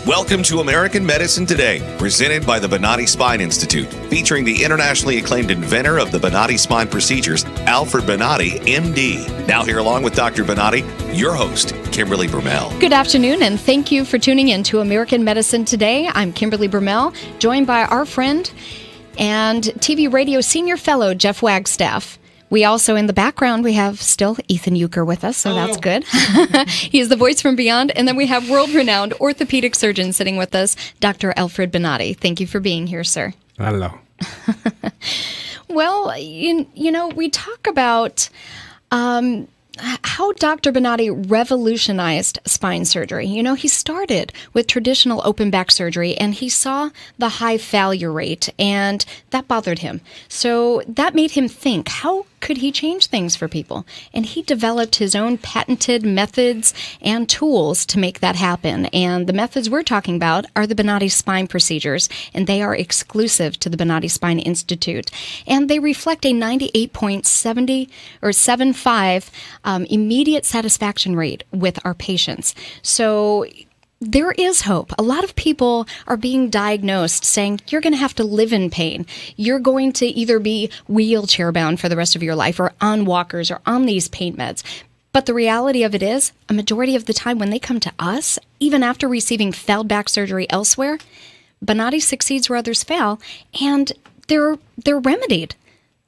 Welcome to American Medicine Today, presented by the Bonati Spine Institute, featuring the internationally acclaimed inventor of the Bonati spine procedures, Alfred Bonati, MD. Now here along with Dr. Bonati, your host, Kimberly Brumell. Good afternoon, and thank you for tuning in to American Medicine Today. I'm Kimberly Brumell, joined by our friend and TV radio senior fellow, Jeff Wagstaff. We also, in the background, we have still Ethan Euchre with us, so that's good. He is the voice from beyond. And then we have world-renowned orthopedic surgeon sitting with us, Dr. Alfred Bonati. Thank you for being here, sir. Hello. Well, you know, we talk about how Dr. Bonati revolutionized spine surgery. You know, he started with traditional open back surgery, and he saw the high failure rate, and that bothered him. So that made him think, how could he change things for people? And he developed his own patented methods and tools to make that happen. And the methods we're talking about are the Bonati spine procedures, and they are exclusive to the Bonati Spine Institute. And they reflect a 98.70 or 75 immediate satisfaction rate with our patients. So there is hope. A lot of people are being diagnosed saying you're going to have to live in pain. You're going to either be wheelchair bound for the rest of your life or on walkers or on these pain meds. But the reality of it is, a majority of the time when they come to us, even after receiving failed back surgery elsewhere, Bonati succeeds where others fail, and they're remedied.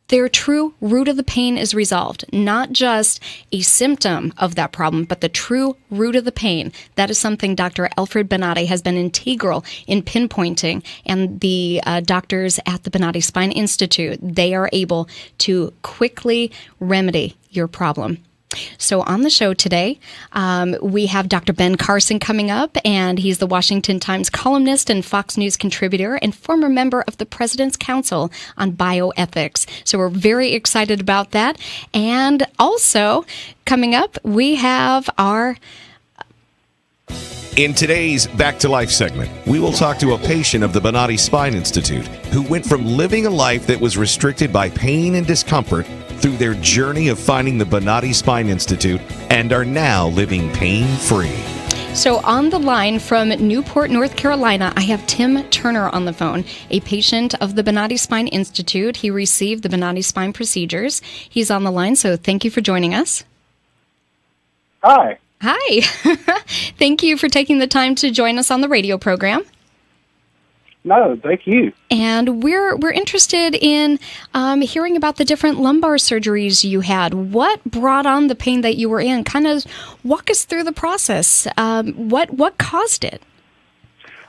Their true root of the pain is resolved, not just a symptom of that problem, but the true root of the pain. That is something Dr. Alfred Bonati has been integral in pinpointing, and the doctors at the Bonati Spine Institute, they are able to quickly remedy your problem. So on the show today, we have Dr. Ben Carson coming up, and he's the Washington Times columnist and Fox News contributor and former member of the President's Council on Bioethics. So we're very excited about that. And also coming up, we have our... In today's Back to Life segment, we will talk to a patient of the Bonati Spine Institute who went from living a life that was restricted by pain and discomfort through their journey of finding the Bonati Spine Institute and are now living pain-free. So on the line from Newport, North Carolina, I have Tim Turner on the phone, a patient of the Bonati Spine Institute. He received the Bonati Spine procedures. He's on the line, so thank you for joining us. Hi. Hi. Thank you for taking the time to join us on the radio program. No, thank you. And we're interested in hearing about the different lumbar surgeries you had. What brought on the pain that you were in? Kind of walk us through the process. What caused it?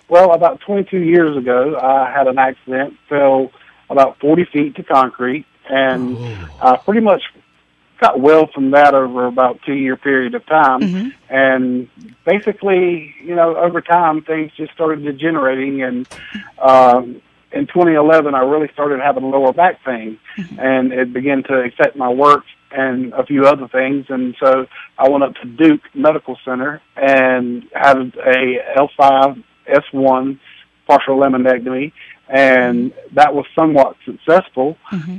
Well, about 22 years ago, I had an accident, fell about 40 feet to concrete, and pretty much got well from that over about a 2-year period of time. Mm-hmm. And basically, you know, over time, things just started degenerating. And in 2011, I really started having lower back pain, and it began to affect my work and a few other things. And so I went up to Duke Medical Center and had a L5, S1 partial laminectomy, and that was somewhat successful.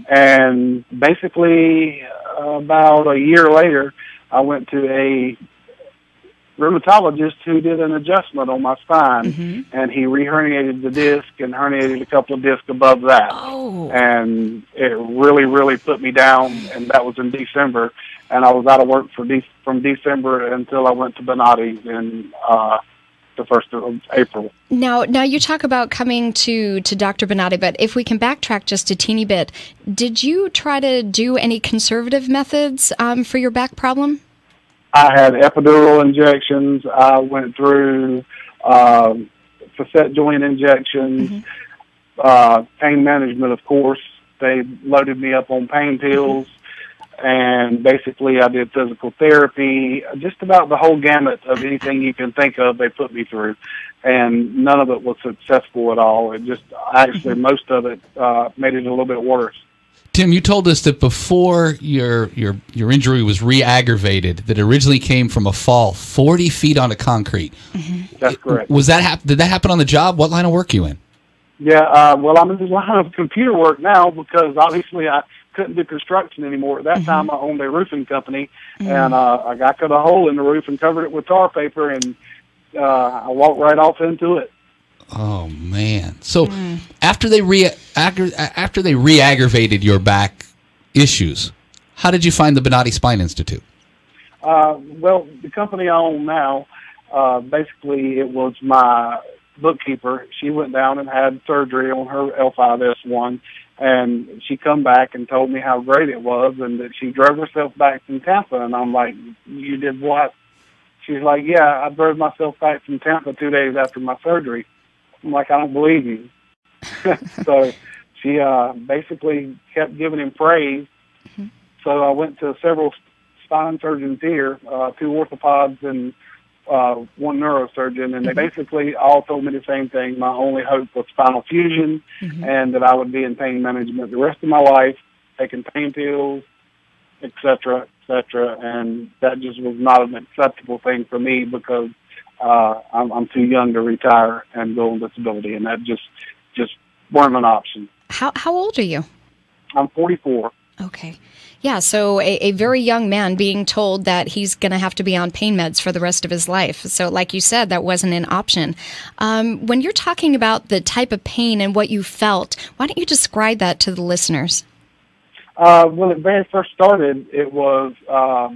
And basically, about a year later, I went to a rheumatologist who did an adjustment on my spine, and he re-herniated the disc and herniated a couple of discs above that. And it really, really put me down, and that was in December. And I was out of work from December until I went to Bonati in the 1st of April. Now you talk about coming to Dr. Bonati, but if we can backtrack just a teeny bit, did you try to do any conservative methods for your back problem? I had epidural injections. I went through facet joint injections, pain management, of course. They loaded me up on pain pills. And basically, I did physical therapy, just about the whole gamut of anything you can think of, they put me through. And none of it was successful at all. It just, actually, most of it made it a little bit worse. Tim, you told us that before your injury was re-aggravated, that originally came from a fall 40 feet onto concrete. That's correct. Did that happen on the job? What line of work are you in? Yeah, well, I'm in the line of computer work now because obviously I couldn't do construction anymore. At that time, I owned a roofing company, and I cut a hole in the roof and covered it with tar paper and I walked right off into it. Oh man! So after they re-aggravated your back issues, how did you find the Bonati Spine Institute? Well, the company I own now, basically it was my bookkeeper. She went down and had surgery on her L5-S1, and she come back and told me how great it was and that she drove herself back from Tampa. And I'm like, you did what? She's like, yeah, I drove myself back from Tampa 2 days after my surgery. I'm like, I don't believe you. So she basically kept giving him praise. Mm-hmm. So I went to several spine surgeons here, 2 orthopods and 1 neurosurgeon, and they basically all told me the same thing. My only hope was spinal fusion, and that I would be in pain management the rest of my life, taking pain pills, et cetera, and that just was not an acceptable thing for me because I'm too young to retire and go on disability, and that just weren't an option. How old are you? I'm 44. Okay. Yeah, so a very young man being told that he's going to have to be on pain meds for the rest of his life. So like you said, that wasn't an option. When you're talking about the type of pain and what you felt, why don't you describe that to the listeners? When it very first started, it was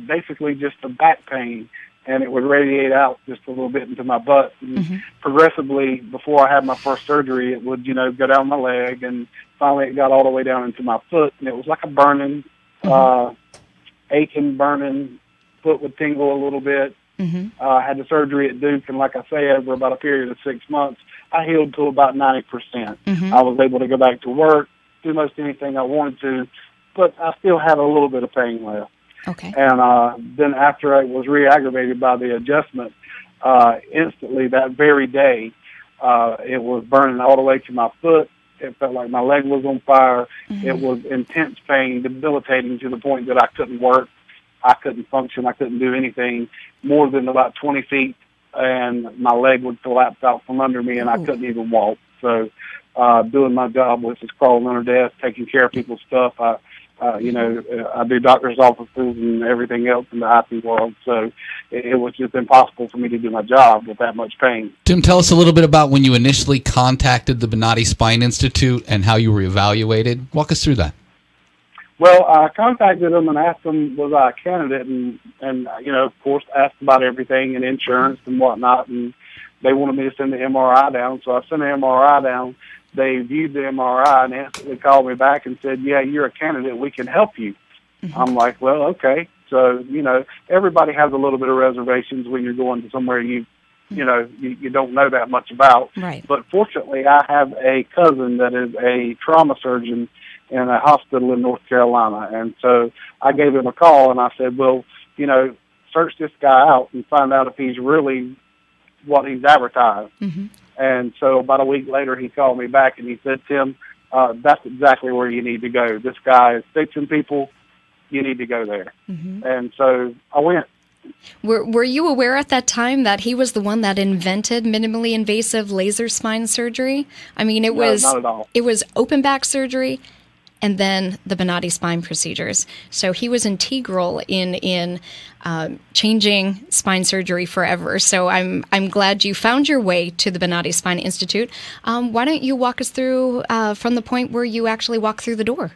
basically just a back pain, and it would radiate out just a little bit into my butt. And progressively, before I had my first surgery, it would, go down my leg, and finally it got all the way down into my foot, and it was like a burning, aching, burning. Foot would tingle a little bit. I had the surgery at Duke, and like I say, over about a period of 6 months, I healed to about 90%. I was able to go back to work, do most anything I wanted to, but I still had a little bit of pain left. Okay. And then after I was re-aggravated by the adjustment, instantly that very day, it was burning all the way to my foot. It felt like my leg was on fire. It was intense pain, debilitating to the point that I couldn't work. I couldn't function. I couldn't do anything more than about 20 feet, and my leg would collapse out from under me, and I couldn't even walk. So doing my job was just crawling under desks, taking care of people's stuff. I do doctor's offices and everything else in the IT world, so it was just impossible for me to do my job with that much pain. Tim, tell us a little bit about when you initially contacted the Bonati Spine Institute and how you were evaluated. Walk us through that. Well, I contacted them and asked them was I a candidate, and of course, asked about everything and insurance and whatnot, and they wanted me to send the MRI down, so I sent the MRI down. They viewed the MRI and instantly called me back and said, yeah, you're a candidate. We can help you. I'm like, well, okay. So, everybody has a little bit of reservations when you're going to somewhere you don't know that much about. Right. But fortunately, I have a cousin that is a trauma surgeon in a hospital in North Carolina. And so I gave him a call and I said, well, search this guy out and find out if he's really what he's advertised. And so about a week later, he called me back and he said, Tim, that's exactly where you need to go. This guy is fixing people. You need to go there. And so I went. Were you aware at that time that he was the one that invented minimally invasive laser spine surgery? I mean, No, not at all. It was open back surgery and then the Bonati spine procedures. So he was integral in changing spine surgery forever. So I'm glad you found your way to the Bonati Spine Institute. Why don't you walk us through from the point where you actually walked through the door?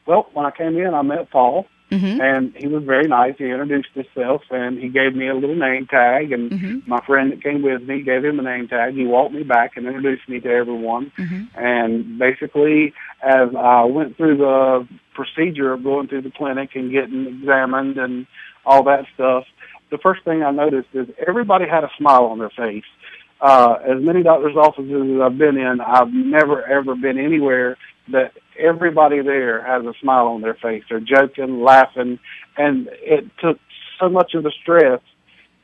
Well, when I came in, I met Paul, and he was very nice. He introduced himself, and he gave me a little name tag, and my friend that came with me gave him a name tag. He walked me back and introduced me to everyone. And basically, as I went through the procedure of going through the clinic and getting examined and all that stuff, the first thing I noticed is everybody had a smile on their face. As many doctor's offices as I've been in, I've never, ever been anywhere that everybody there has a smile on their face. They're joking, laughing, and it took so much of the stress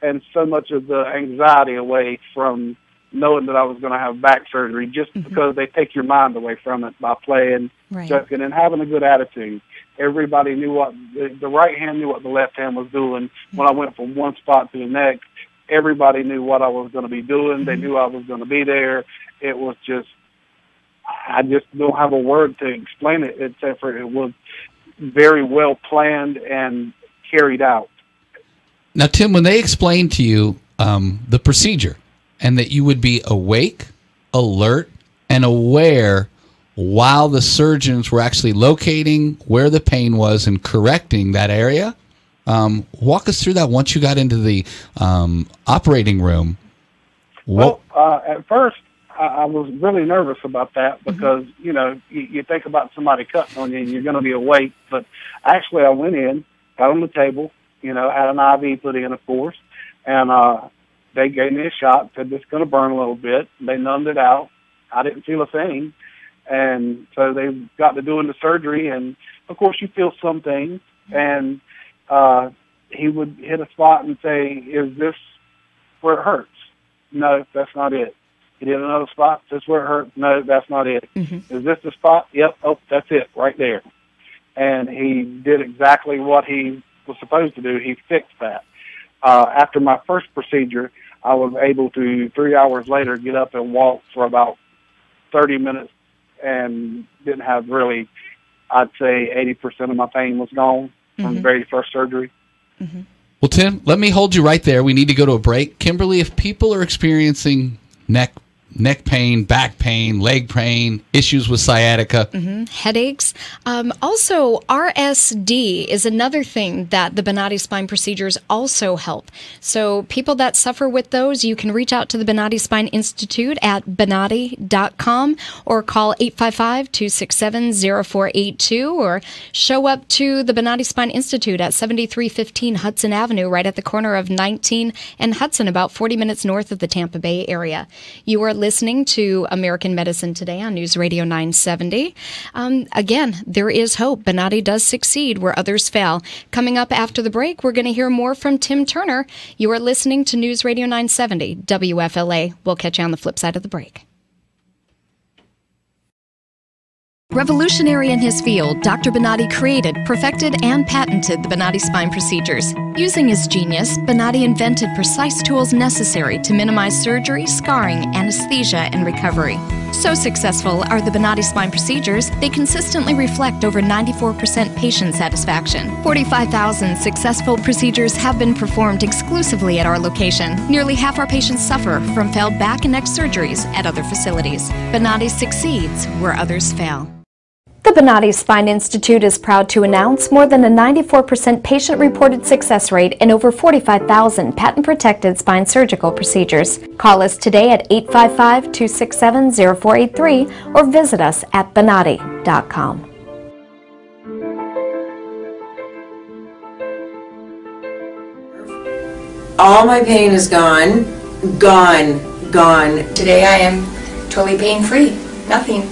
and so much of the anxiety away from knowing that I was going to have back surgery, just because they take your mind away from it by playing, joking, and having a good attitude. Everybody knew what the right hand knew what the left hand was doing. When I went from one spot to the next, everybody knew what I was going to be doing. They knew I was going to be there. It was just, I just don't have a word to explain it, except for it was very well planned and carried out. Now, Tim, when they explained to you the procedure, and that you would be awake, alert, and aware while the surgeons were actually locating where the pain was and correcting that area. Walk us through that once you got into the operating room. Well, at first, I was really nervous about that because, you know, you think about somebody cutting on you and you're going to be awake. But actually, I went in, got on the table, you know, had an IV put in, of course, and they gave me a shot, said it's going to burn a little bit. They numbed it out. I didn't feel a thing. And so they got to doing the surgery, and, of course, you feel some things. And he would hit a spot and say, is this where it hurts? No, that's not it. He did another spot. This is where it hurts. No, that's not it. Mm-hmm. Is this the spot? Yep. Oh, that's it right there. And he did exactly what he was supposed to do. He fixed that. After my first procedure, I was able to, 3 hours later, get up and walk for about 30 minutes and didn't have really, I'd say 80% of my pain was gone from the very first surgery. Mm-hmm. Well, Tim, let me hold you right there. We need to go to a break. Kimberly, if people are experiencing neck pain, back pain, leg pain, issues with sciatica. Headaches. Also, RSD is another thing that the Bonati spine procedures also help. So people that suffer with those, you can reach out to the Bonati Spine Institute at bonati.com or call 855-267-0482 or show up to the Bonati Spine Institute at 7315 Hudson Avenue, right at the corner of 19 and Hudson, about 40 minutes north of the Tampa Bay area. You are listening to American Medicine Today on News Radio 970. Again, there is hope. Bonati does succeed where others fail. Coming up after the break, we're going to hear more from Tim Turner. You are listening to News Radio 970, WFLA. We'll catch you on the flip side of the break. Revolutionary in his field, Dr. Bonati created, perfected, and patented the Bonati spine procedures. Using his genius, Bonati invented precise tools necessary to minimize surgery, scarring, anesthesia, and recovery. So successful are the Bonati spine procedures, they consistently reflect over 94% patient satisfaction. 45,000 successful procedures have been performed exclusively at our location. Nearly half our patients suffer from failed back and neck surgeries at other facilities. Bonati succeeds where others fail. The Bonati Spine Institute is proud to announce more than a 94% patient-reported success rate in over 45,000 patent-protected spine surgical procedures. Call us today at 855-267-0483 or visit us at bonati.com. All my pain is gone. Today I am totally pain-free. Nothing.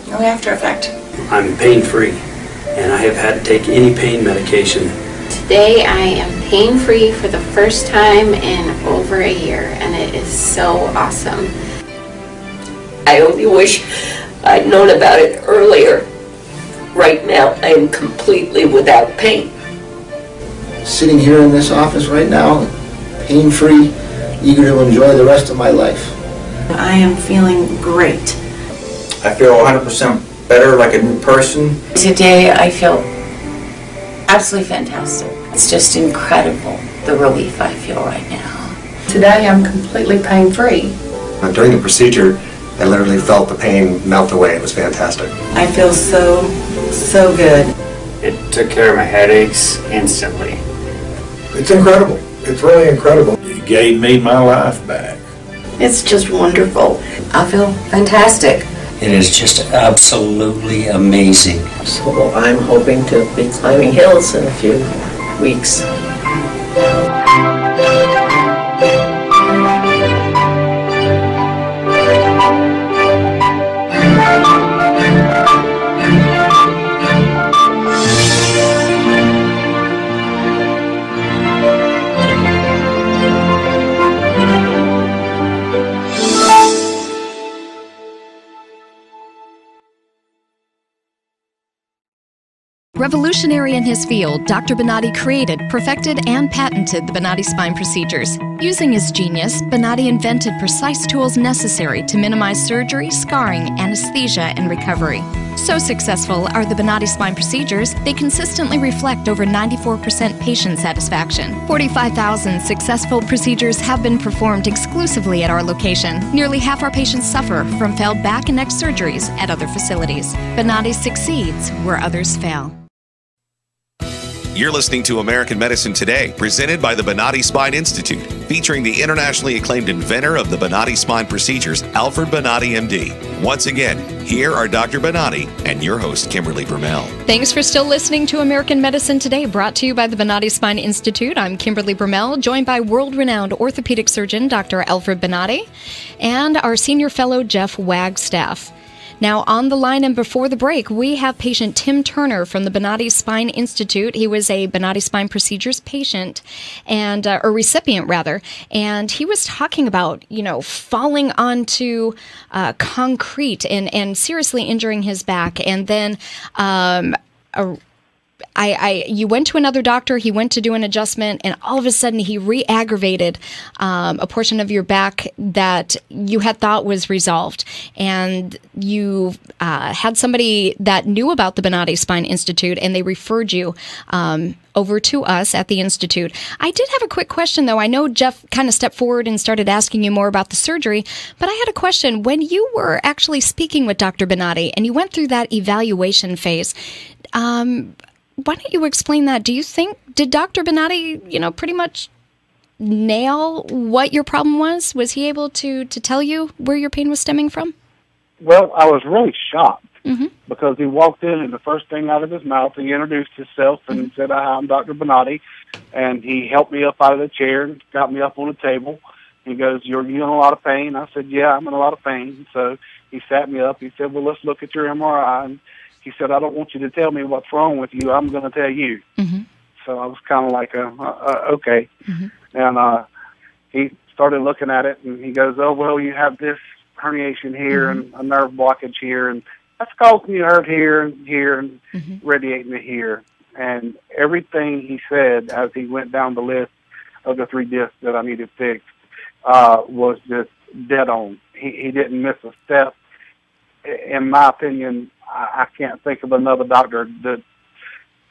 No after effect. I'm pain-free, and I have had to take any pain medication. Today I am pain-free for the first time in over a year, and it is so awesome. I only wish I'd known about it earlier. Right now, I am completely without pain. Sitting here in this office right now, pain-free, eager to enjoy the rest of my life. I am feeling great. I feel 100% better, like a new person. Today I feel absolutely fantastic. It's just incredible, the relief I feel right now. Today I'm completely pain-free. During the procedure, I literally felt the pain melt away. It was fantastic. I feel so good. It took care of my headaches instantly. It's incredible. It's really incredible. It gave me my life back. It's just wonderful. I feel fantastic. It is just absolutely amazing. So I'm hoping to be climbing hills in a few weeks. Revolutionary in his field, Dr. Bonati created, perfected, and patented the Bonati spine procedures. Using his genius, Bonatti invented precise tools necessary to minimize surgery, scarring, anesthesia, and recovery. So successful are the Bonatti spine procedures, they consistently reflect over 94% patient satisfaction. 45,000 successful procedures have been performed exclusively at our location. Nearly half our patients suffer from failed back and neck surgeries at other facilities. Bonatti succeeds where others fail. You're listening to American Medicine Today, presented by the Bonatti Spine Institute, featuring the internationally acclaimed inventor of the Bonatti spine procedures, Alfred Bonatti, MD. Once again, here are Dr. Bonatti and your host, Kimberly Brumell. Thanks for still listening to American Medicine Today, brought to you by the Bonatti Spine Institute. I'm Kimberly Brumell, joined by world-renowned orthopedic surgeon Dr. Alfred Bonatti and our senior fellow, Jeff Wagstaff. Now, on the line and before the break, we have patient Tim Turner from the Bonatti Spine Institute. He was a Bonatti spine procedures patient, and or recipient, rather, and he was talking about, falling onto concrete and seriously injuring his back, and then you went to another doctor, he went to do an adjustment, and all of a sudden he re-aggravated a portion of your back that you had thought was resolved. And you had somebody that knew about the Bonatti Spine Institute, and they referred you over to us at the Institute. I did have a quick question, though. I know Jeff kind of stepped forward and started asking you more about the surgery, but I had a question. When you were actually speaking with Dr. Bonatti and you went through that evaluation phase, why don't you explain that? Do you think, did Dr. Bonatti, pretty much nail what your problem was? Was he able to tell you where your pain was stemming from? Well, I was really shocked because he walked in and the first thing out of his mouth, he introduced himself and said, "Hi, I'm Dr. Bonatti," and he helped me up out of the chair and got me up on the table. He goes, "You're in a lot of pain?" I said, "Yeah, I'm in a lot of pain." So he sat me up. He said, "Well, let's look at your MRI." And he said, "I don't want you to tell me what's wrong with you. I'm going to tell you." So I was kind of like, okay. And he started looking at it, and he goes, "Oh, well, you have this herniation here and a nerve blockage here, and that's causing you hurt here and here and radiating to here." And everything he said as he went down the list of the 3 discs that I needed fixed was just dead on. He didn't miss a step. In my opinion, I can't think of another doctor that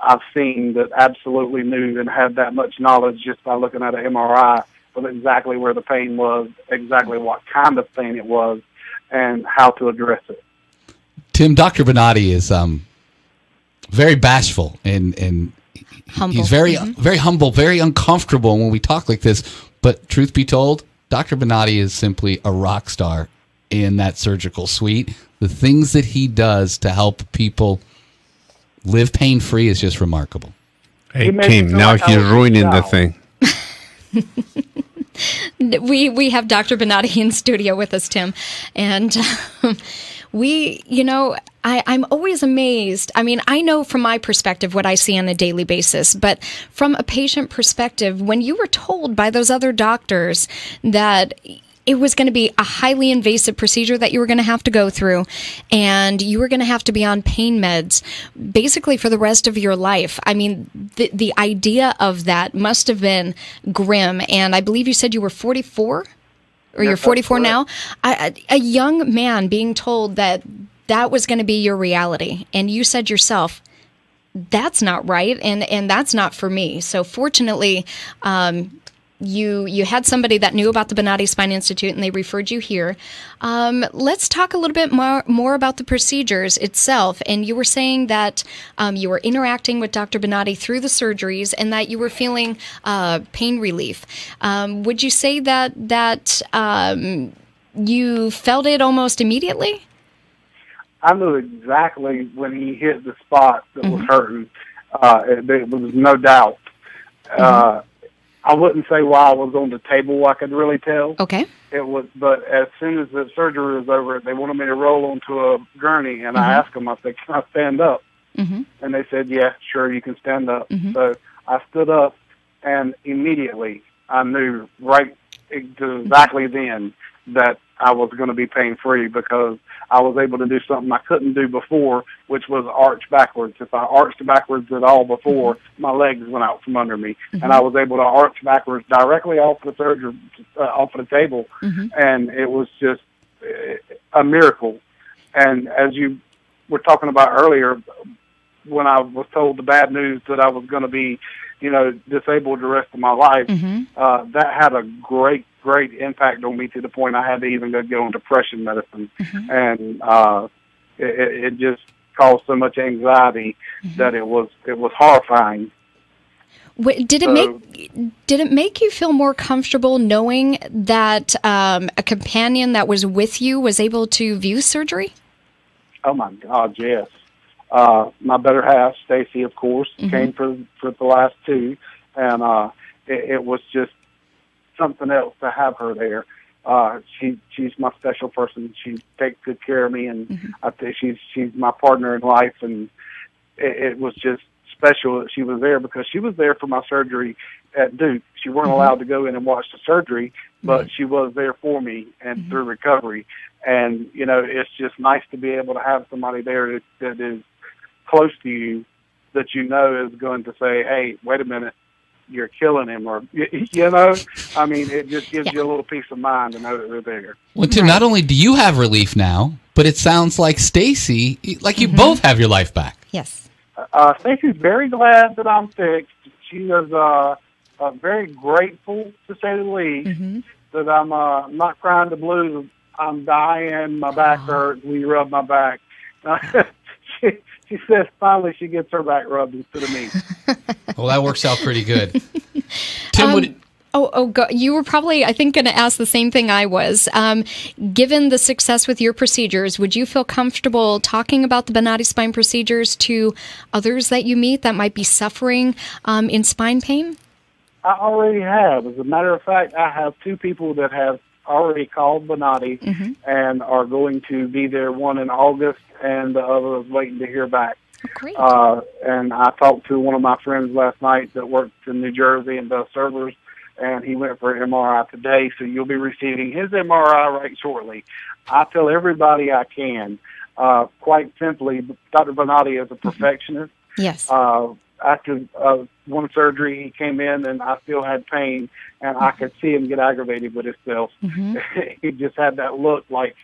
I've seen that absolutely knew and had that much knowledge just by looking at an MRI of exactly where the pain was, exactly what kind of pain it was, and how to address it. Tim, Dr. Bonatti is very bashful and humble. He's very humble, very uncomfortable when we talk like this. But truth be told, Dr. Bonatti is simply a rock star in that surgical suite. The things that he does to help people live pain-free is just remarkable. Hey, Kim, now he's ruining the thing. We have Dr. Bonatti in studio with us, Tim, and I'm always amazed. I mean, I know from my perspective what I see on a daily basis, but from a patient perspective, when you were told by those other doctors that it was going to be a highly invasive procedure that you were going to have to go through, and you were going to have to be on pain meds basically for the rest of your life. I mean, the idea of that must have been grim. And I believe you said you were 44, or you're 44 now. A young man being told that was going to be your reality, and you said yourself, that's not right, and that's not for me. So fortunately, you had somebody that knew about the Bonatti Spine Institute, and they referred you here. Let's talk a little bit more about the procedures itself. And you were saying that you were interacting with Dr. Bonatti through the surgeries, and that you were feeling pain relief. Would you say that you felt it almost immediately? I knew exactly when he hit the spot that was hurting. There was no doubt. I wouldn't say while I was on the table I could really tell. Okay. It was, but as soon as the surgery was over, they wanted me to roll onto a gurney, and I asked them, I said, "Can I stand up?" And they said, "Yeah, sure, you can stand up." So I stood up, and immediately I knew right exactly then that I was going to be pain-free because I was able to do something I couldn't do before, which was arch backwards. If I arched backwards at all before, my legs went out from under me, and I was able to arch backwards directly off the surgery, off of the table, and it was just a miracle. And as you were talking about earlier, when I was told the bad news that I was going to be, disabled the rest of my life, that had a great impact on me to the point I had to even go on depression medicine. And it just caused so much anxiety that it was horrifying. Did it make you feel more comfortable knowing that a companion that was with you was able to view surgery? Oh my God, yes. My better half, Stacy, of course, came for the last two, and it was just something else to have her there. She's my special person. She takes good care of me, and I think she's my partner in life, and it was just special that she was there because she was there for my surgery at Duke. She weren't allowed to go in and watch the surgery, but she was there for me and through recovery. And, it's just nice to be able to have somebody there that is close to you that is going to say, hey, wait a minute, you're killing him, or, I mean, it just gives you a little peace of mind to know that they're there. Well, Tim, not only do you have relief now, but it sounds like Stacy, like you both have your life back. Yes. Stacy's very glad that I'm fixed. She was very grateful, to say the least, that I'm not crying the blues. I'm dying, my back hurts, will you rub my back? She says finally she gets her back rubbed instead of me. Well, that works out pretty good. Tim, you were probably, I think, going to ask the same thing I was. Given the success with your procedures, would you feel comfortable talking about the Bonati spine procedures to others that you meet that might be suffering in spine pain? I already have. As a matter of fact, I have two people that have already called Bonati and are going to be there, one in August and the other is waiting to hear back. Great. And I talked to one of my friends last night that works in New Jersey and does servers, and he went for an MRI today, so you'll be receiving his MRI right shortly. I tell everybody I can, quite simply, Dr. Bonati is a perfectionist. Yes. After one surgery, he came in and I still had pain, and I could see him get aggravated with himself. He just had that look like,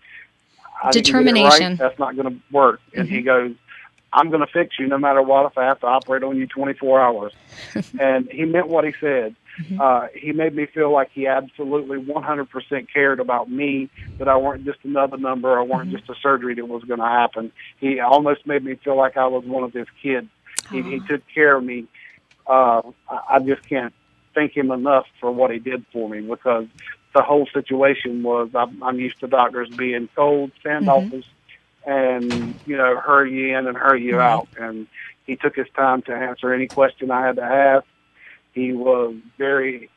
I determination. Didn't get it right, that's not going to work. And he goes, I'm going to fix you no matter what if I have to operate on you 24 hours. And he meant what he said. He made me feel like he absolutely 100% cared about me, that I weren't just another number, I weren't just a surgery that was going to happen. He almost made me feel like I was one of his kids. He took care of me. I just can't thank him enough for what he did for me, because the whole situation was I'm used to doctors being cold, standoffish, and, hurry you in and hurry you out. And he took his time to answer any question I had to ask. He was very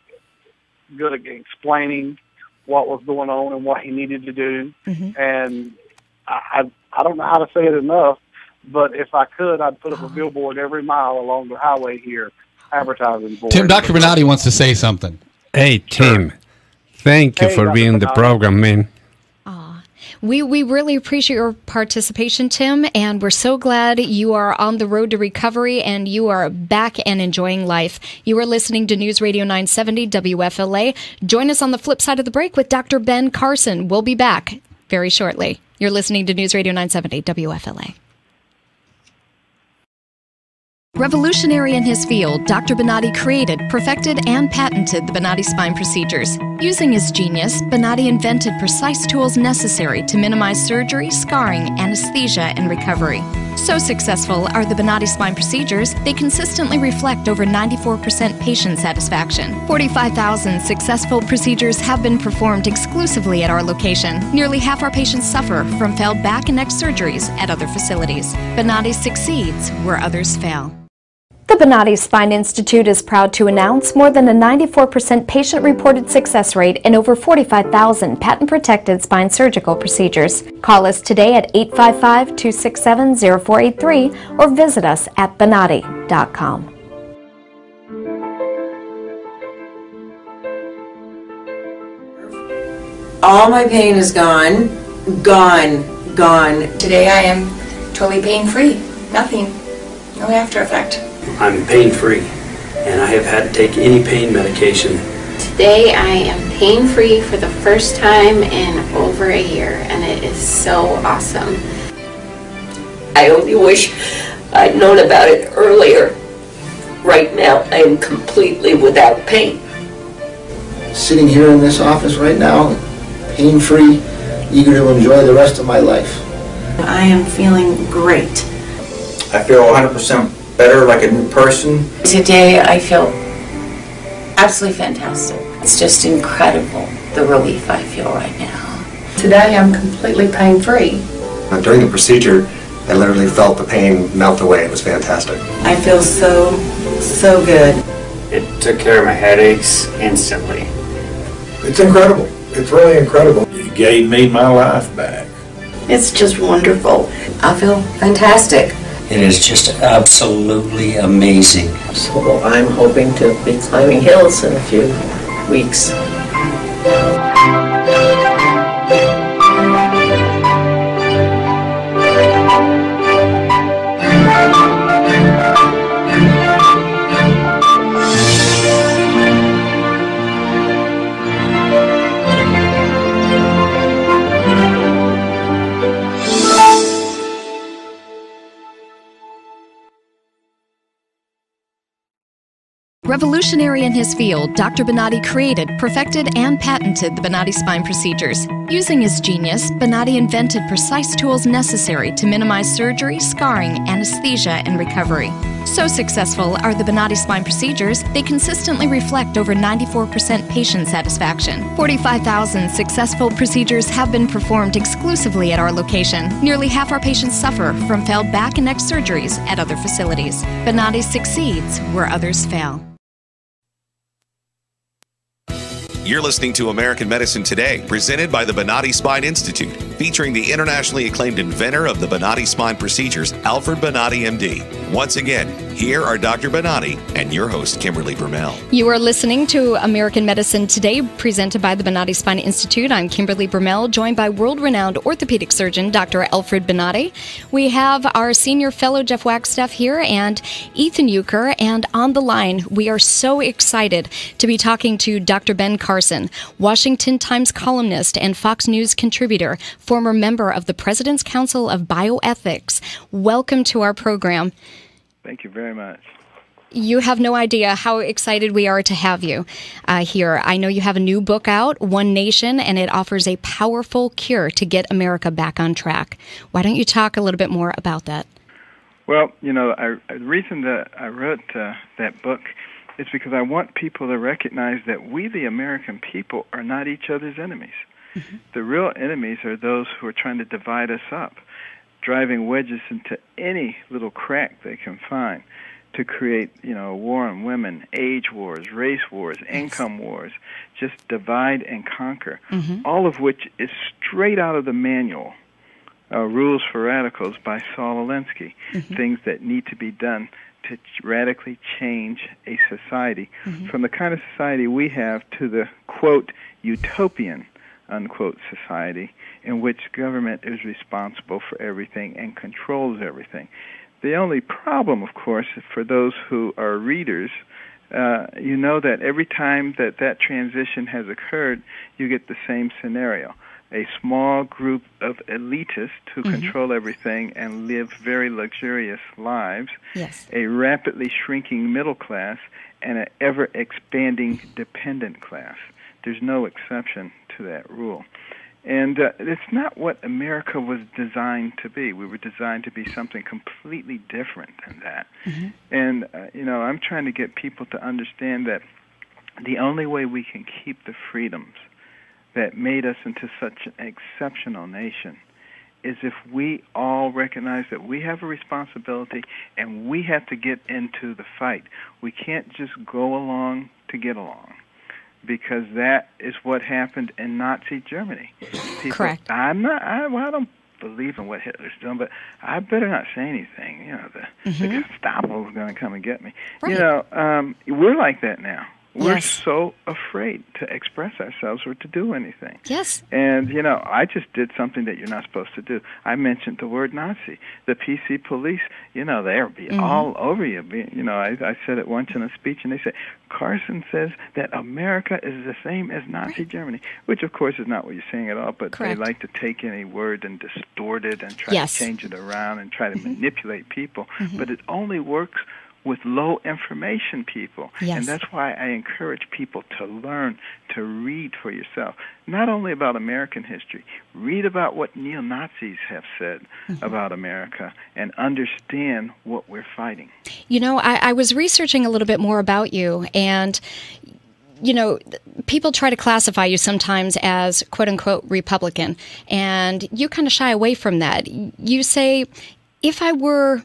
good at explaining what was going on and what he needed to do. And I don't know how to say it enough, but if I could, I'd put up a billboard every mile along the highway here advertising for Tim, Dr. Bonati wants to say something. Hey, Tim, thank you for being the program, man. We really appreciate your participation, Tim, and we're so glad you are on the road to recovery and you are back and enjoying life. You are listening to News Radio 970 WFLA. Join us on the flip side of the break with Dr. Ben Carson. We'll be back very shortly. You're listening to News Radio 970 WFLA. Revolutionary in his field, Dr. Bonati created, perfected, and patented the Bonati spine procedures. Using his genius, Bonati invented precise tools necessary to minimize surgery, scarring, anesthesia, and recovery. So successful are the Bonati spine procedures, they consistently reflect over 94% patient satisfaction. 45,000 successful procedures have been performed exclusively at our location. Nearly half our patients suffer from failed back and neck surgeries at other facilities. Bonati succeeds where others fail. The Bonati Spine Institute is proud to announce more than a 94% patient-reported success rate in over 45,000 patent-protected spine surgical procedures. Call us today at 855-267-0483 or visit us at bonati.com. All my pain is gone. Gone. Today I am totally pain-free. Nothing. No after effect. I'm pain-free, and I have had to take any pain medication. Today I am pain-free for the first time in over a year, and it is so awesome. I only wish I'd known about it earlier. Right now, I am completely without pain. Sitting here in this office right now, pain-free, eager to enjoy the rest of my life. I am feeling great. I feel 100% better, like a new person. Today I feel absolutely fantastic. It's just incredible, the relief I feel right now. Today I'm completely pain-free. During the procedure, I literally felt the pain melt away. It was fantastic. I feel so good. It took care of my headaches instantly. It's incredible. It's really incredible. It gave me my life back. It's just wonderful. I feel fantastic. It is just absolutely amazing. So I'm hoping to be climbing hills in a few weeks. Revolutionary in his field, Dr. Bonati created, perfected, and patented the Bonati spine procedures. Using his genius, Bonati invented precise tools necessary to minimize surgery, scarring, anesthesia, and recovery. So successful are the Bonati spine procedures, they consistently reflect over 94% patient satisfaction. 45,000 successful procedures have been performed exclusively at our location. Nearly half our patients suffer from failed back and neck surgeries at other facilities. Bonati succeeds where others fail. You're listening to American Medicine Today, presented by the Bonati Spine Institute, featuring the internationally acclaimed inventor of the Bonati spine procedures, Alfred Bonati, MD. Once again, here are Dr. Bonati and your host, Kimberly Brumell. You are listening to American Medicine Today, presented by the Bonati Spine Institute. I'm Kimberly Brumell, joined by world-renowned orthopedic surgeon, Dr. Alfred Bonati. We have our senior fellow, Jeff Wagstaff, here, and Ethan Euchre. And on the line, we are so excited to be talking to Dr. Ben Carson, Washington Times columnist and Fox News contributor, former member of the President's Council of Bioethics. Welcome to our program. Thank you very much. You have no idea how excited we are to have you here. I know you have a new book out, One Nation, and it offers a powerful cure to get America back on track. Why don't you talk a little bit more about that? Well, you know, the reason that I wrote that book is because I want people to recognize that we, the American people, are not each other's enemies. Mm-hmm. The real enemies are those who are trying to divide us up, driving wedges into any little crack they can find to create, you know, a war on women, age wars, race wars, income wars, just divide and conquer, all of which is straight out of the manual, Rules for Radicals by Saul Alinsky, things that need to be done to radically change a society from the kind of society we have to the, quote, utopian, unquote, society in which government is responsible for everything and controls everything. The only problem, of course, for those who are readers, you know that every time that transition has occurred, you get the same scenario. A small group of elitists who control everything and live very luxurious lives, a rapidly shrinking middle class, and an ever-expanding dependent class. There's no exception to that rule. And it's not what America was designed to be. We were designed to be something completely different than that. And, you know, I'm trying to get people to understand that the only way we can keep the freedoms that made us into such an exceptional nation is if we all recognize that we have a responsibility and we have to get into the fight. We can't just go along to get along, because that is what happened in Nazi Germany. People, correct. I don't believe in what Hitler's doing, but I better not say anything. You know, the Gestapo is going to come and get me. Right. You know, we're like that now. We're Yes. so afraid to express ourselves or to do anything. Yes. And, I just did something that you're not supposed to do. I mentioned the word Nazi. The PC police, they'll be all over you. I said it once in a speech, and they said, Carson says that America is the same as Nazi Germany, which, of course, is not what you're saying at all, but Correct. they like to take any word and distort it and try Yes. to change it around and try to manipulate people. But it only works with low information people. Yes. And that's why I encourage people to learn, to read for yourself, not only about American history, read about what neo-Nazis have said about America and understand what we're fighting. I was researching a little bit more about you, and people try to classify you sometimes as quote-unquote Republican, and you kind of shy away from that. You say, if I were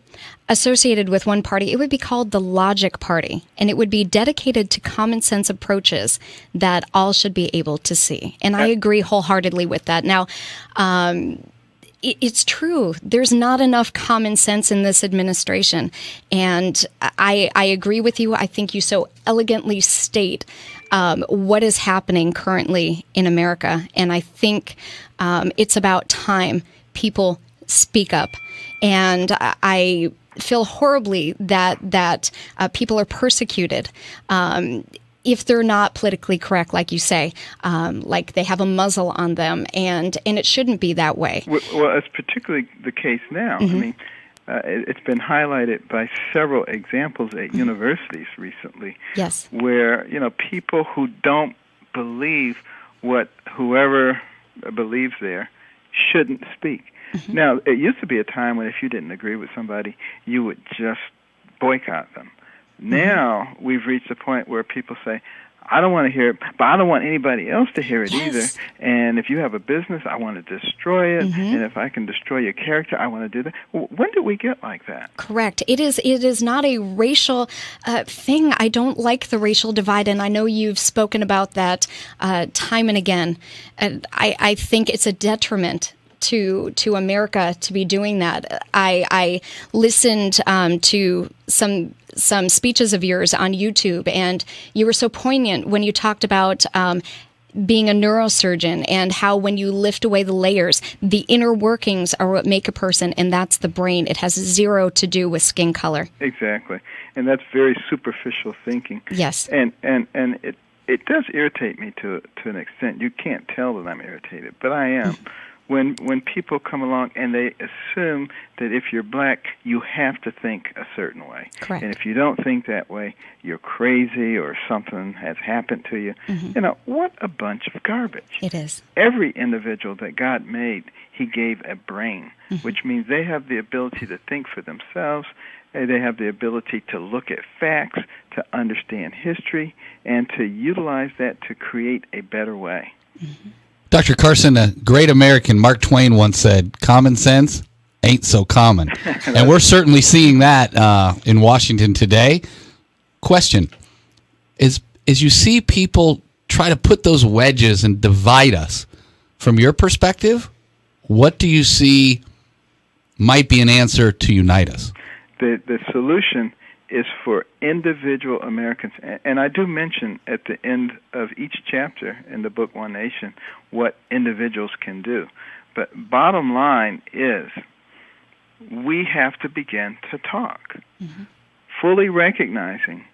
associated with one party, it would be called the Logic Party, and it would be dedicated to common sense approaches that all should be able to see. And I agree wholeheartedly with that. Now, it's true. There's not enough common sense in this administration. And I agree with you. I think you so elegantly state what is happening currently in America. And I think it's about time people speak up. And I feel horribly that people are persecuted if they're not politically correct, like you say, like they have a muzzle on them, and it shouldn't be that way. Well, it's particularly the case now. I mean, it's been highlighted by several examples at universities recently. Yes. Where, people who don't believe what whoever believes there shouldn't speak. Now, it used to be a time when if you didn't agree with somebody, you would just boycott them. Now, we've reached a point where people say, I don't want to hear it, but I don't want anybody else to hear it either. And if you have a business, I want to destroy it. And if I can destroy your character, I want to do that. When did we get like that? Correct. It is not a racial thing. I don't like the racial divide, and I know you've spoken about that time and again. I think it's a detriment to America to be doing that. I listened to some speeches of yours on YouTube, and you were so poignant when you talked about being a neurosurgeon and how when you lift away the layers, the inner workings are what make a person, and that's the brain. It has zero to do with skin color. Exactly. And that's very superficial thinking. Yes. And it does irritate me to an extent. You can't tell that I'm irritated, but I am. When people come along and they assume that if you're black, you have to think a certain way. Correct. And if you don't think that way, you're crazy or something has happened to you. What a bunch of garbage. It is. Every individual that God made, He gave a brain, which means they have the ability to think for themselves. They have the ability to look at facts, to understand history, and to utilize that to create a better way. Dr. Carson, a great American, Mark Twain, once said, common sense ain't so common. And we're certainly seeing that in Washington today. Question, as you see people try to put those wedges and divide us, from your perspective, what do you see might be an answer to unite us? The solution is for individual Americans, and I do mention at the end of each chapter in the book One Nation what individuals can do. But bottom line is we have to begin to talk, fully recognizing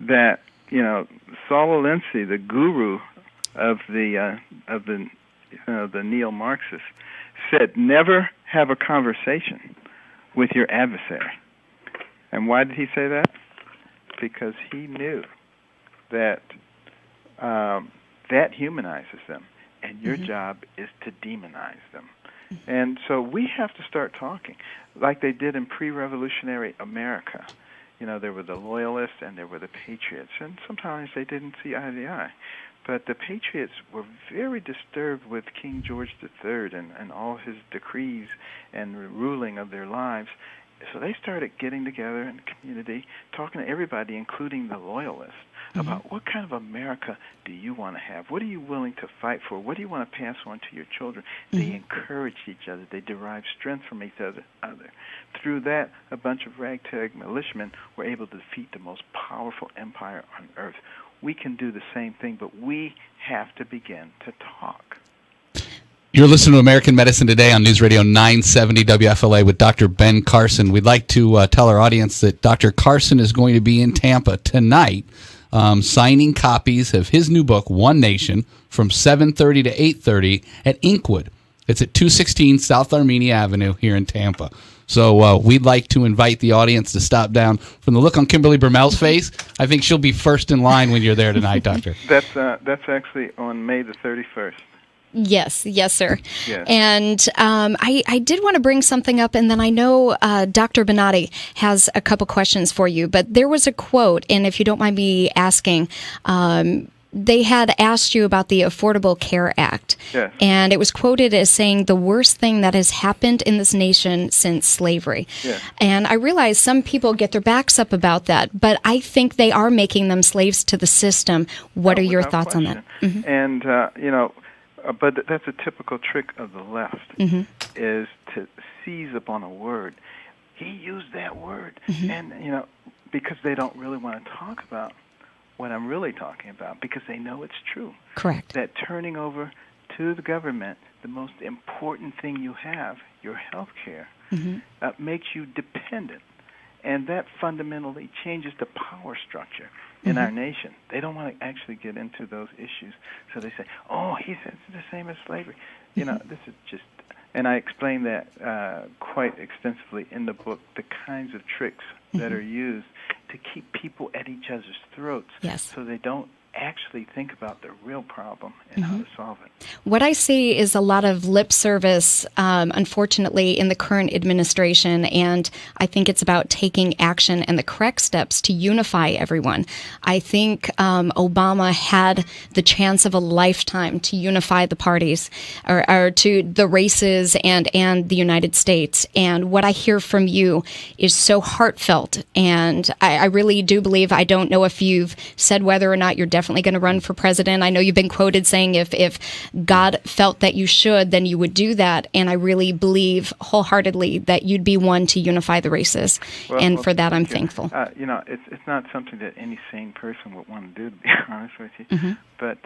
that, Saul Alinsky, the guru of the neo-Marxists, said never have a conversation with your adversary. And why did he say that? Because he knew that that humanizes them, and your job is to demonize them. And so we have to start talking, like they did in pre-revolutionary America. There were the loyalists and there were the patriots, and sometimes they didn't see eye to eye. But the patriots were very disturbed with King George III and all his decrees and ruling of their lives. So they started getting together in the community, talking to everybody, including the loyalists, about what kind of America do you want to have? What are you willing to fight for? What do you want to pass on to your children? They encouraged each other. They derived strength from each other. Through that, a bunch of ragtag militiamen were able to defeat the most powerful empire on earth. we can do the same thing, but we have to begin to talk. You're listening to American Medicine Today on News Radio 970 WFLA with Dr. Ben Carson. We'd like to tell our audience that Dr. Carson is going to be in Tampa tonight signing copies of his new book, One Nation, from 7:30 to 8:30 at Inkwood. It's at 216 South Armenia Avenue here in Tampa. So we'd like to invite the audience to stop down. From the look on Kimberly Bermel's face, I think she'll be first in line when you're there tonight, Doctor. That's actually on May the 31st. Yes, sir. Yes. And I did want to bring something up, and then I know Dr. Bonati has a couple questions for you, but there was a quote, and if you don't mind me asking, they had asked you about the Affordable Care Act, yes. And it was quoted as saying the worst thing that has happened in this nation since slavery. Yes. And I realize some people get their backs up about that, but I think they are making them slaves to the system. What are your thoughts on that? Mm-hmm. And, but that's a typical trick of the left, is to seize upon a word. He used that word, and, because they don't really want to talk about what I'm really talking about, because they know it's true. Correct. That turning over to the government the most important thing you have, your health care, makes you dependent. And that fundamentally changes the power structure in our nation. They don't want to actually get into those issues. So they say, oh, he says it's the same as slavery. This is just... And I explain that quite extensively in the book, the kinds of tricks that are used to keep people at each other's throats, so they don't actually think about the real problem and how to solve it. What I see is a lot of lip service, unfortunately, in the current administration, and I think it's about taking action and the correct steps to unify everyone. I think Obama had the chance of a lifetime to unify the parties, or to the races and the United States. And what I hear from you is so heartfelt, and I really do believe, I don't know if you've said whether or not you're definitely going to run for president. I know you've been quoted saying if God felt that you should, then you would do that. And I really believe wholeheartedly that you'd be one to unify the races. And for that, I'm thankful. It's not something that any sane person would want to do, to be honest with you. But,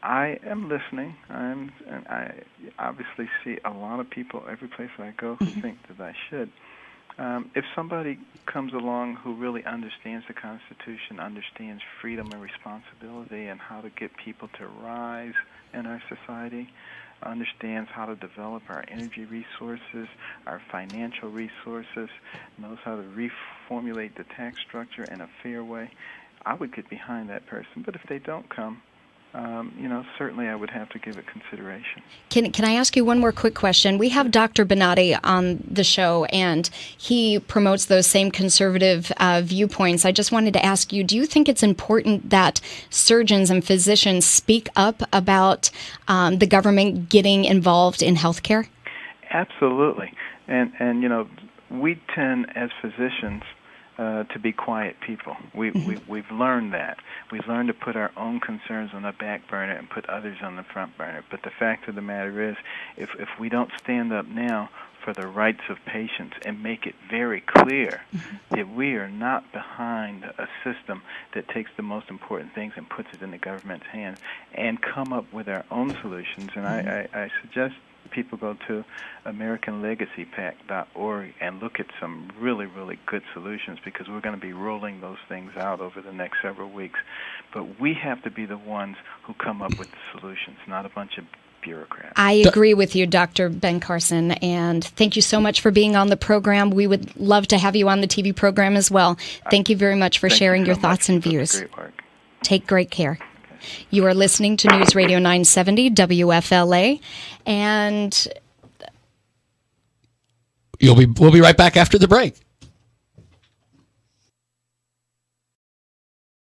I am listening. And I obviously see a lot of people every place I go who think that I should. If somebody comes along who really understands the Constitution, understands freedom and responsibility and how to get people to rise in our society, understands how to develop our energy resources, our financial resources, knows how to reformulate the tax structure in a fair way, I would get behind that person. But if they don't come, certainly I would have to give it consideration. Can I ask you one more quick question? We have Dr. Bonati on the show, and he promotes those same conservative viewpoints. I just wanted to ask you, do you think it's important that surgeons and physicians speak up about the government getting involved in healthcare? Absolutely. And we tend, as physicians, to be quiet people. We've learned that. We've learned to put our own concerns on the back burner and put others on the front burner. But the fact of the matter is, if we don't stand up now for the rights of patients and make it very clear that we are not behind a system that takes the most important things and puts it in the government's hands, and come up with our own solutions. And I suggest people go to AmericanLegacyPact.org and look at some really, really good solutions, because we're going to be rolling those things out over the next several weeks. But we have to be the ones who come up with the solutions, not a bunch of bureaucrats. I agree with you, Dr. Ben Carson, and thank you so much for being on the program. We would love to have you on the TV program as well. Thank you very much for sharing your thoughts and views. Great work. Take great care. You are listening to News Radio 970 WFLA, and we'll be right back after the break.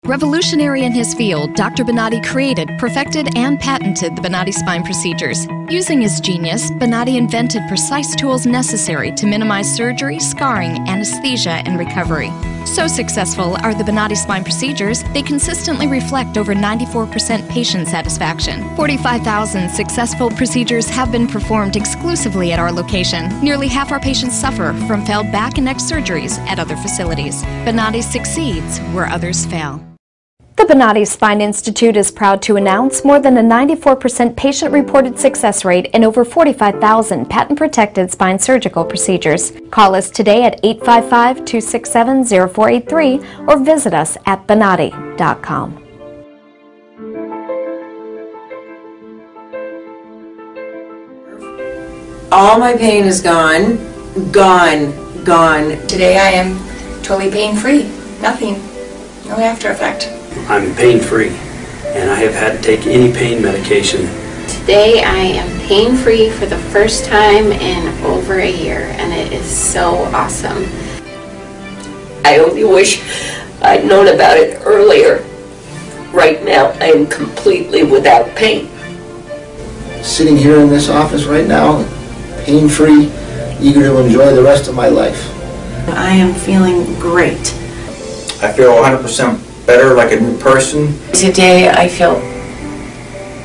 Revolutionary in his field, Dr. Bonati created, perfected, and patented the Bonati spine procedures. Using his genius, Bonati invented precise tools necessary to minimize surgery, scarring, anesthesia, and recovery. So successful are the Bonati spine procedures, they consistently reflect over 94% patient satisfaction. 45,000 successful procedures have been performed exclusively at our location. Nearly half our patients suffer from failed back and neck surgeries at other facilities. Bonati succeeds where others fail. The Bonati Spine Institute is proud to announce more than a 94% patient-reported success rate in over 45,000 patent-protected spine surgical procedures. Call us today at 855-267-0483 or visit us at bonati.com. All my pain is gone. Today I am totally pain-free. Nothing. No after effect. I'm pain-free, and I have had to take any pain medication. Today I am pain-free for the first time in over a year, and it is so awesome. I only wish I'd known about it earlier. Right now, I am completely without pain. Sitting here in this office right now, pain-free, eager to enjoy the rest of my life. I am feeling great. I feel 100% better, like a new person. Today I feel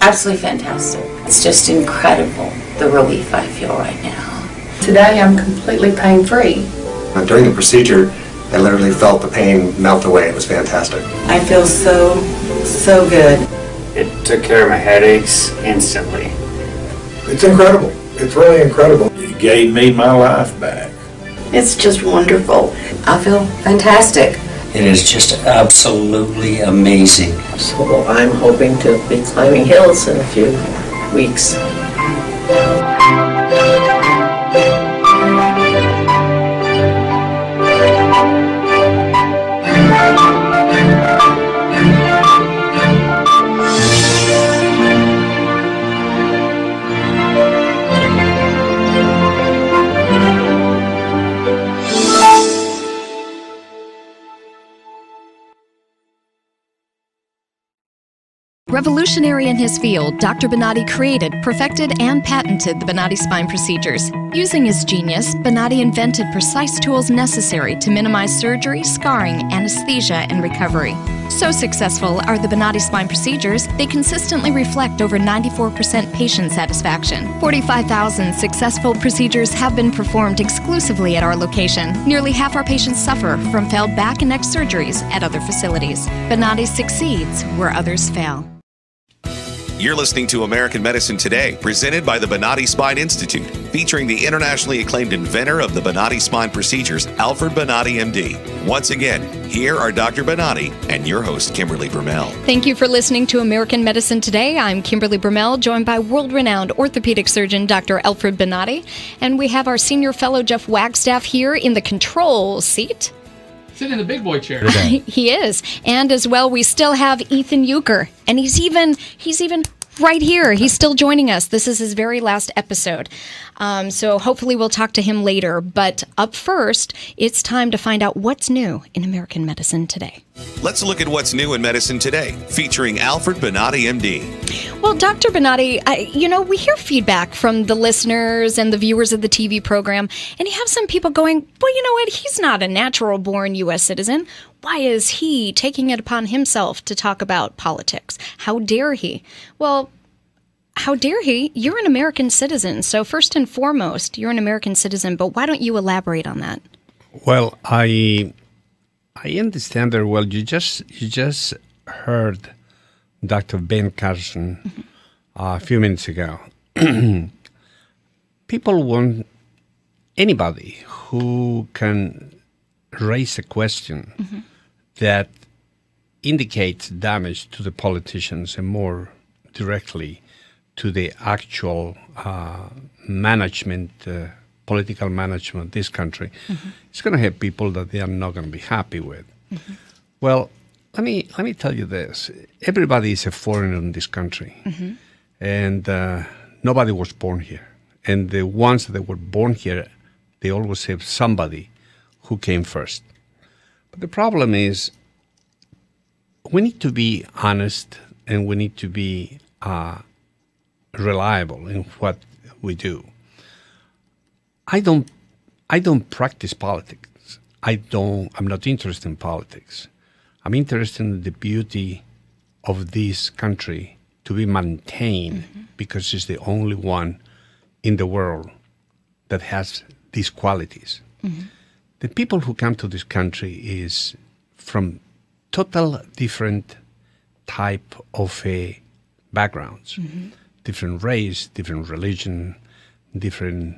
absolutely fantastic. It's just incredible the relief I feel right now. Today I'm completely pain-free. During the procedure, I literally felt the pain melt away. It was fantastic. I feel so good. It took care of my headaches instantly. It's incredible. It's really incredible. It gave me my life back. It's just wonderful. I feel fantastic. It is just absolutely amazing. So I'm hoping to be climbing hills in a few weeks. Revolutionary in his field, Dr. Bonati created, perfected, and patented the Bonati spine procedures. Using his genius, Bonati invented precise tools necessary to minimize surgery, scarring, anesthesia, and recovery. So successful are the Bonati spine procedures, they consistently reflect over 94% patient satisfaction. 45,000 successful procedures have been performed exclusively at our location. Nearly half our patients suffer from failed back and neck surgeries at other facilities. Bonati succeeds where others fail. You're listening to American Medicine Today, presented by the Bonati Spine Institute, featuring the internationally acclaimed inventor of the Bonati spine procedures, Alfred Bonati, MD. Once again, here are Dr. Bonati and your host, Kimberly Brumell. Thank you for listening to American Medicine Today. I'm Kimberly Brumell, joined by world-renowned orthopedic surgeon Dr. Alfred Bonati. And we have our senior fellow, Jeff Wagstaff, here in the control seat. Sitting in the big boy chair today. He is. And as well, we still have Ethan Euchre. And he's even right here. He's still joining us. This is his very last episode. So hopefully we'll talk to him later. But up first, it's time to find out what's new in American medicine today. Let's look at what's new in medicine today, featuring Alfred Bonati, MD. Well, Dr. Bonati, we hear feedback from the listeners and the viewers of the TV program, and you have some people going, well, you know what? He's not a natural-born U.S. citizen. Why is he taking it upon himself to talk about politics? How dare he? Well, how dare he? You're an American citizen. So first and foremost, you're an American citizen, but why don't you elaborate on that? Well, I understand very well. You just heard Dr. Ben Carson a few minutes ago. People want anybody who can raise a question that indicates damage to the politicians and more directly to the actual management, political management of this country. It's going to have people that they are not going to be happy with. Well, let me tell you this. Everybody is a foreigner in this country. And nobody was born here. And the ones that were born here, they always have somebody who came first. But the problem is we need to be honest and we need to be reliable in what we do. I don't practice politics. I'm not interested in politics. I'm interested in the beauty of this country to be maintained because it's the only one in the world that has these qualities. The people who come to this country is from total different type of backgrounds, different race, different religion, different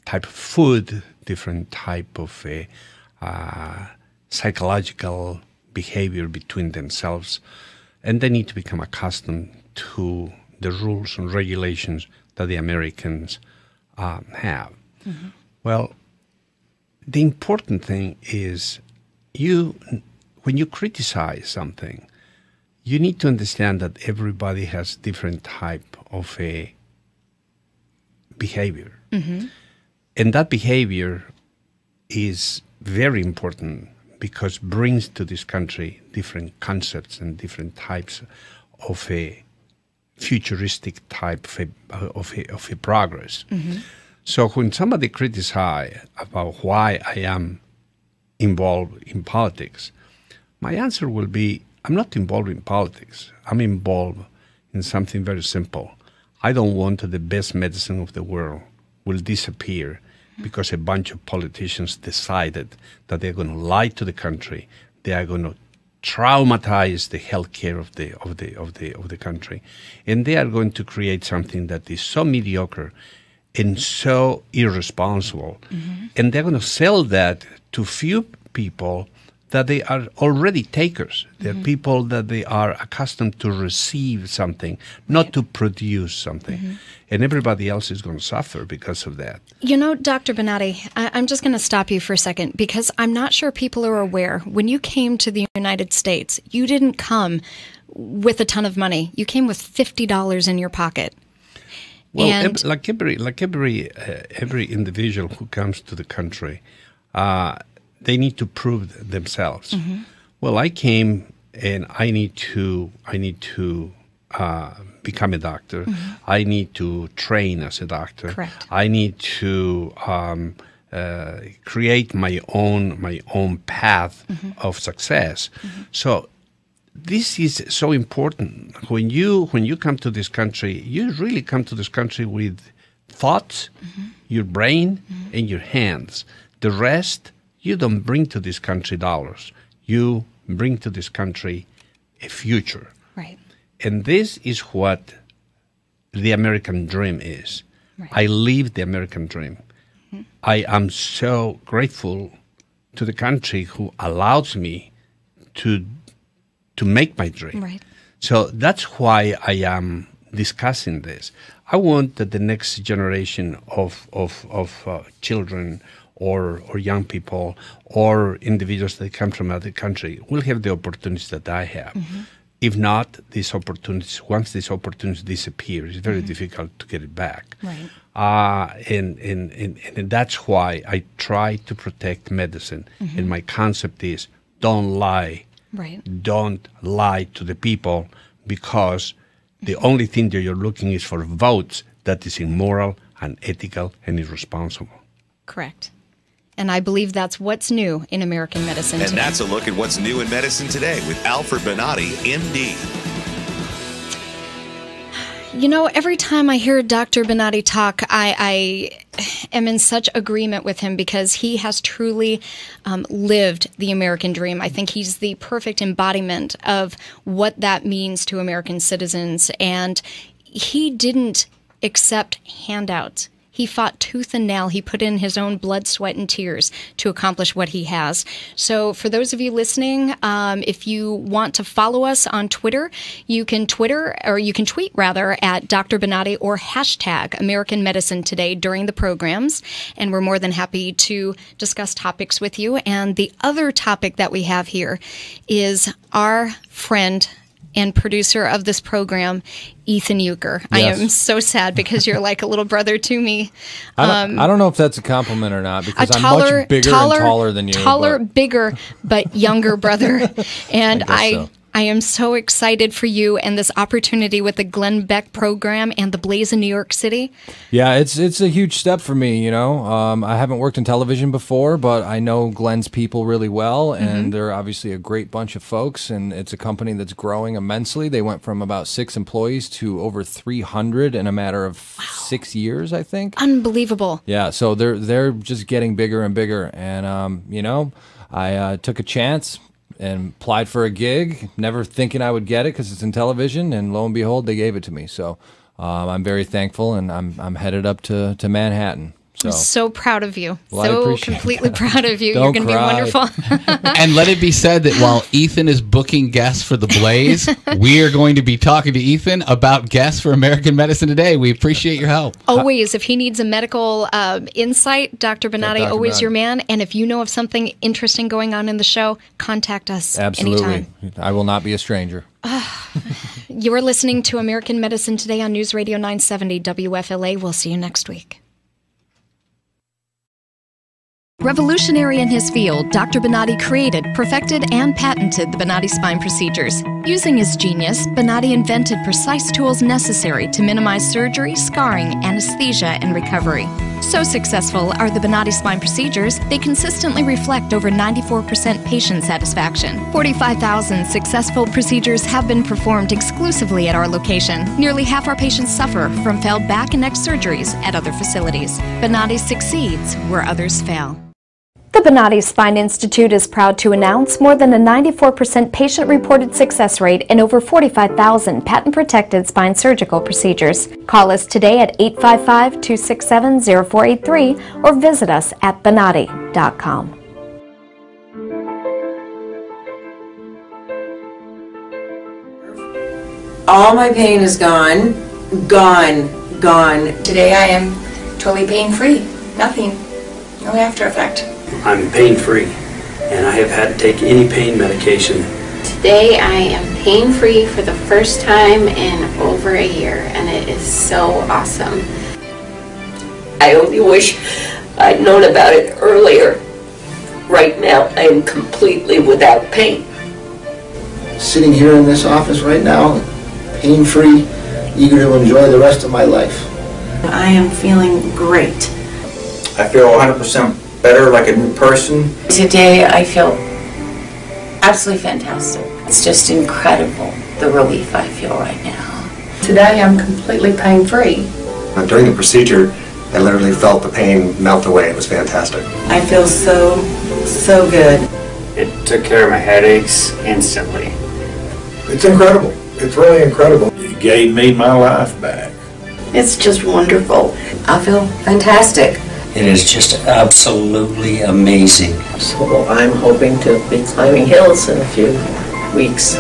type of food, different type of psychological behavior between themselves, and they need to become accustomed to the rules and regulations that the Americans have. Well, the important thing is when you criticize something, you need to understand that everybody has different type of a behavior. And that behavior is very important because brings to this country different concepts and different types of a futuristic type of a progress. So when somebody criticizes about why I am involved in politics, my answer will be, I'm not involved in politics. I'm involved in something very simple. I don't want that the best medicine of the world will disappear because a bunch of politicians decided that they're going to lie to the country. They are going to traumatize the healthcare of the country, and they are going to create something that is so mediocre and so irresponsible, and they're going to sell that to few people that they are already takers. They're people that they are accustomed to receive something, not to produce something. And everybody else is going to suffer because of that. You know, Dr. Bonatti, I'm just going to stop you for a second because I'm not sure people are aware. When you came to the United States, you didn't come with a ton of money. You came with $50 in your pocket. Well, and like every individual who comes to the country, they need to prove themselves. Well, I came and I need to become a doctor. I need to train as a doctor. Correct. I need to create my own path of success. So this is so important. When you come to this country, you really come to this country with thoughts, your brain, and your hands. The rest, you don't bring to this country dollars. You bring to this country a future. Right. And this is what the American dream is. I live the American dream. I am so grateful to the country who allows me to make my dream. Right. So that's why I am discussing this. I want that the next generation of children or young people or individuals that come from another country will have the opportunities that I have. If not, these opportunities, once these opportunities disappear, it's very difficult to get it back. Right. And that's why I try to protect medicine. And my concept is don't lie. Right. Don't lie to the people because the only thing that you're looking is for votes. That is immoral, unethical, and irresponsible. Correct. And I believe that's what's new in American medicine today. And that's a look at what's new in medicine today with Alfred Bonatti, MD. You know, every time I hear Dr. Bonatti talk, I am in such agreement with him because he has truly lived the American dream. I think he's the perfect embodiment of what that means to American citizens. And he didn't accept handouts. He fought tooth and nail. He put in his own blood, sweat, and tears to accomplish what he has. So for those of you listening, if you want to follow us on Twitter, you can tweet at Dr. Bonatti or hashtag American Medicine Today during the programs. And we're more than happy to discuss topics with you. And the other topic that we have here is our friend and producer of this program, Ethan Euchre. Yes. I am so sad because you're like a little brother to me. I don't know if that's a compliment or not because I'm much bigger and taller than you. Taller, bigger, but younger brother. And I am so excited for you and this opportunity with the Glenn Beck program and the Blaze in New York City. Yeah, it's a huge step for me, you know. I haven't worked in television before, but I know Glenn's people really well, and they're obviously a great bunch of folks, and it's a company that's growing immensely. They went from about 6 employees to over 300 in a matter of 6 years, I think. Unbelievable. Yeah, so they're just getting bigger and bigger, and you know, I took a chance and applied for a gig, never thinking I would get it because it's in television, and lo and behold, they gave it to me. So I'm very thankful, and I'm headed up to Manhattan. I'm so proud of you. Well, I so appreciate completely that. proud of you. Don't You're going to be cry. wonderful. And let it be said that while Ethan is booking guests for The Blaze, we are going to be talking to Ethan about guests for American Medicine Today. We appreciate your help. Always, if he needs a medical insight, Dr. Bonatti, Dr. always Bonatti. your man. And if you know of something interesting going on in the show, contact us Absolutely. anytime. I will not be a stranger. You are listening to American Medicine Today on News Radio 970 WFLA. We'll see you next week. Revolutionary in his field, Dr. Bonatti created, perfected, and patented the Bonatti spine procedures. Using his genius, Bonatti invented precise tools necessary to minimize surgery, scarring, anesthesia, and recovery. So successful are the Bonatti spine procedures, they consistently reflect over 94% patient satisfaction. 45,000 successful procedures have been performed exclusively at our location. Nearly half our patients suffer from failed back and neck surgeries at other facilities. Bonatti succeeds where others fail. The Bonatti Spine Institute is proud to announce more than a 94% patient-reported success rate in over 45,000 patent-protected spine surgical procedures. Call us today at 855-267-0483 or visit us at bonatti.com. All my pain is gone. Gone. Today I am totally pain-free. Nothing. No after effect. I'm pain-free, and I have had to take any pain medication. Today I am pain-free for the first time in over a year, and it is so awesome. I only wish I'd known about it earlier. Right now, I am completely without pain. Sitting here in this office right now, pain-free, eager to enjoy the rest of my life. I am feeling great. I feel 100% better, like a new person. Today I feel absolutely fantastic. It's just incredible, the relief I feel right now. Today I'm completely pain-free. During the procedure, I literally felt the pain melt away. It was fantastic. I feel so good. It took care of my headaches instantly. It's incredible. It's really incredible. It gave me my life back. It's just wonderful. I feel fantastic. It is just absolutely amazing. So I'm hoping to be climbing hills in a few weeks.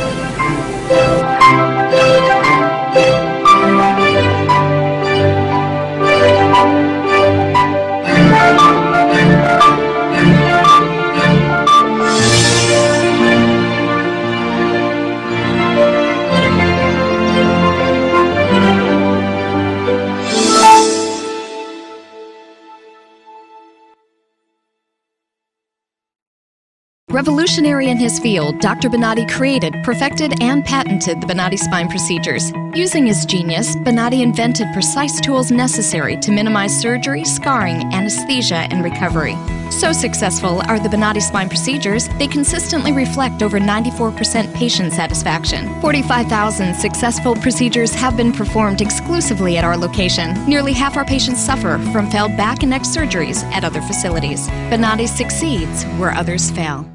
Revolutionary in his field, Dr. Bonatti created, perfected, and patented the Bonatti spine procedures. Using his genius, Bonatti invented precise tools necessary to minimize surgery, scarring, anesthesia, and recovery. So successful are the Bonatti spine procedures, they consistently reflect over 94% patient satisfaction. 45,000 successful procedures have been performed exclusively at our location. Nearly half our patients suffer from failed back and neck surgeries at other facilities. Bonatti succeeds where others fail.